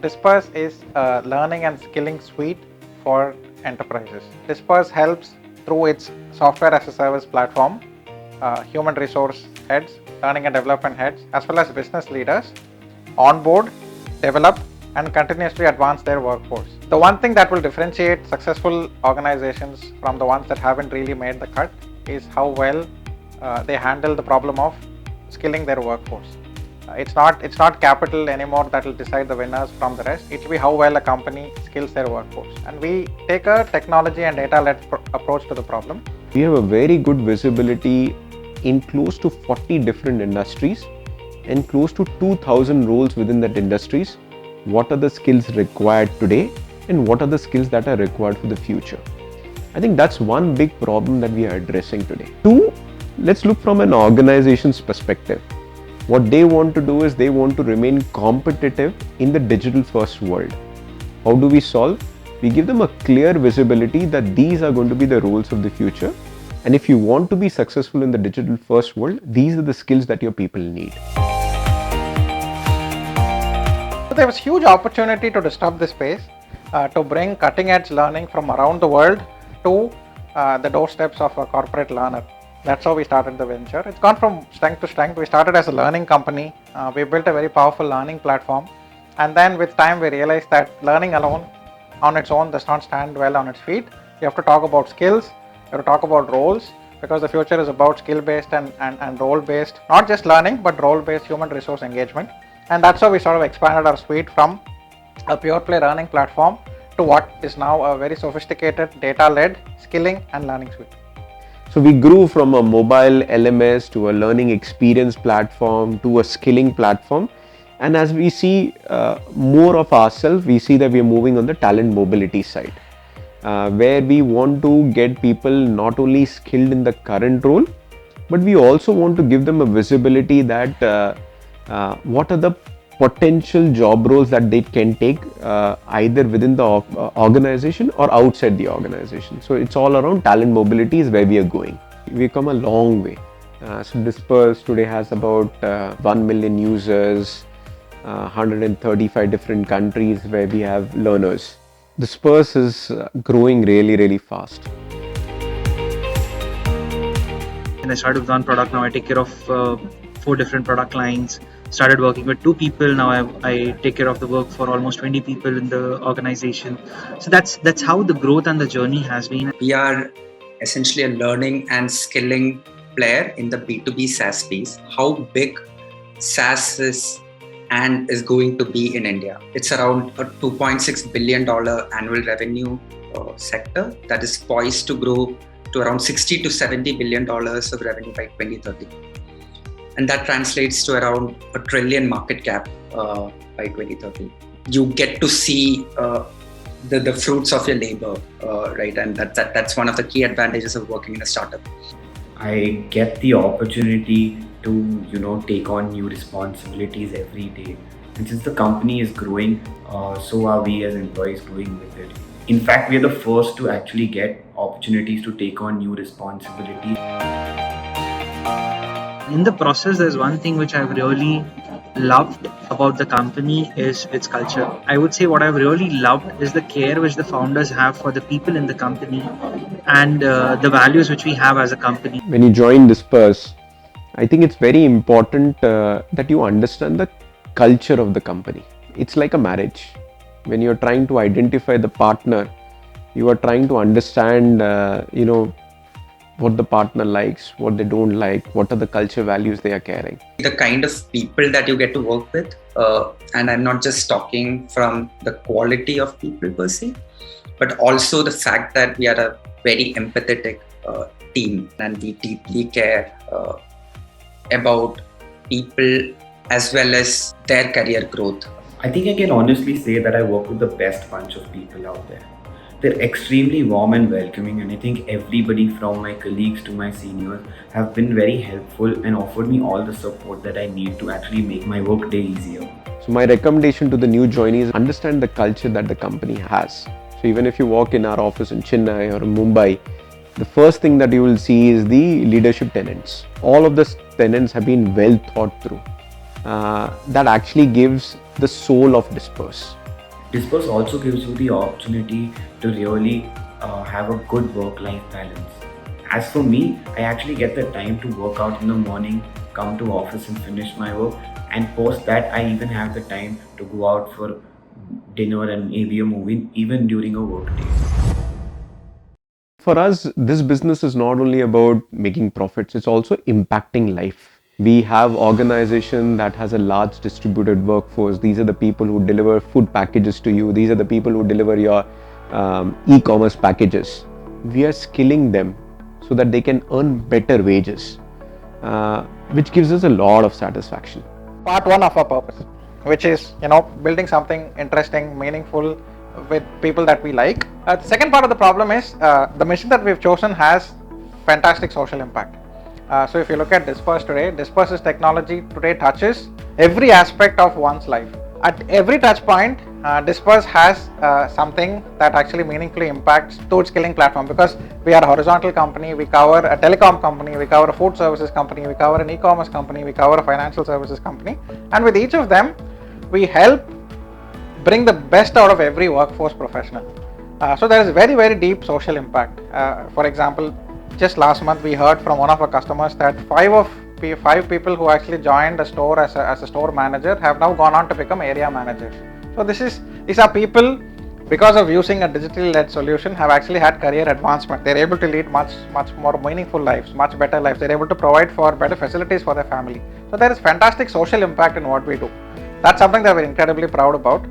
Disperse is a learning and skilling suite for enterprises. Disperse helps through its software as a service platform, human resource heads, learning and development heads, as well as business leaders onboard, develop, and continuously advance their workforce. The one thing that will differentiate successful organizations from the ones that haven't really made the cut is how well they handle the problem of skilling their workforce. It's not capital anymore that will decide the winners from the rest. It will be how well a company skills their workforce. And we take a technology and data-led approach to the problem. We have a very good visibility in close to 40 different industries and close to 2,000 roles within that industries. What are the skills required today and what are the skills that are required for the future? I think that's one big problem that we are addressing today. Two, let's look from an organization's perspective. What they want to do is they want to remain competitive in the digital first world. How do we solve? We give them a clear visibility that these are going to be the roles of the future. And if you want to be successful in the digital first world, these are the skills that your people need. So there was huge opportunity to disrupt this space, to bring cutting edge learning from around the world to the doorsteps of a corporate learner. That's how we started the venture. It's gone from strength to strength. We started as a learning company. We built a very powerful learning platform. And then with time, we realized that learning alone on its own does not stand well on its feet. You have to talk about skills. You have to talk about roles, because the future is about skill-based and role-based, not just learning, but role-based human resource engagement. And that's how we sort of expanded our suite from a pure play learning platform to what is now a very sophisticated data-led skilling and learning suite. So we grew from a mobile LMS to a learning experience platform to a skilling platform. And as we see more of ourselves, we see that we are moving on the talent mobility side, where we want to get people not only skilled in the current role, but we also want to give them a visibility that what are the potential job roles that they can take either within the organization or outside the organization. So it's all around talent mobility is where we are going. We've come a long way. So Disperse today has about 1 million users, 135 different countries where we have learners. Disperse is growing really, really fast. And I started with one product. Now I take care of 4 different product lines. Started working with 2 people. Now I take care of the work for almost 20 people in the organization. So that's how the growth and the journey has been. We are essentially a learning and skilling player in the B2B SaaS space. How big SaaS is and is going to be in India. It's around a $2.6 billion annual revenue sector that is poised to grow to around $60 to $70 billion of revenue by 2030. And that translates to around $1 trillion market cap by 2030. You get to see the fruits of your labor, right? And that's one of the key advantages of working in a startup. I get the opportunity to take on new responsibilities every day. And since the company is growing, so are we as employees growing with it. In fact, we are the first to actually get opportunities to take on new responsibilities. In the process, there's one thing which I've really loved about the company is its culture. I would say what I've really loved is the care which the founders have for the people in the company and the values which we have as a company. When you join Disperse, I think it's very important that you understand the culture of the company. It's like a marriage. When you're trying to identify the partner, you are trying to understand, what the partner likes, what they don't like, what are the culture values they are carrying. The kind of people that you get to work with, and I'm not just talking from the quality of people per se, but also the fact that we are a very empathetic team and we deeply care about people as well as their career growth. I think I can honestly say that I work with the best bunch of people out there. They're extremely warm and welcoming, and I think everybody from my colleagues to my seniors have been very helpful and offered me all the support that I need to actually make my work day easier. So my recommendation to the new joinees, understand the culture that the company has. So even if you walk in our office in Chennai or Mumbai, the first thing that you will see is the leadership tenets. All of the tenets have been well thought through. That actually gives the soul of Disperse. Disperse also gives you the opportunity to really have a good work-life balance. As for me, I actually get the time to work out in the morning, come to office and finish my work, and post that I even have the time to go out for dinner and maybe a movie even during a work day. For us, this business is not only about making profits, it's also impacting life. We have organization that has a large distributed workforce. These are the people who deliver food packages to you. These are the people who deliver your e-commerce packages. We are skilling them so that they can earn better wages, which gives us a lot of satisfaction. Part one of our purpose, which is building something interesting, meaningful with people that we like. The second part of the problem is the mission that we've chosen has fantastic social impact. So if you look at Disperse today, Disperse's technology today touches every aspect of one's life. At every touch point, Disperse has something that actually meaningfully impacts towards skilling platform, because we are a horizontal company. We cover a telecom company, we cover a food services company, we cover an e-commerce company, we cover a financial services company, and with each of them, we help bring the best out of every workforce professional. So there is very, very deep social impact. For example, just last month we heard from one of our customers that five people who actually joined a store as a store manager have now gone on to become area managers. So these are people, because of using a digitally led solution, have actually had career advancement. They're able to lead much more meaningful lives, much better lives. They're able to provide for better facilities for their family. So there is fantastic social impact in what we do. That's something that we're incredibly proud about.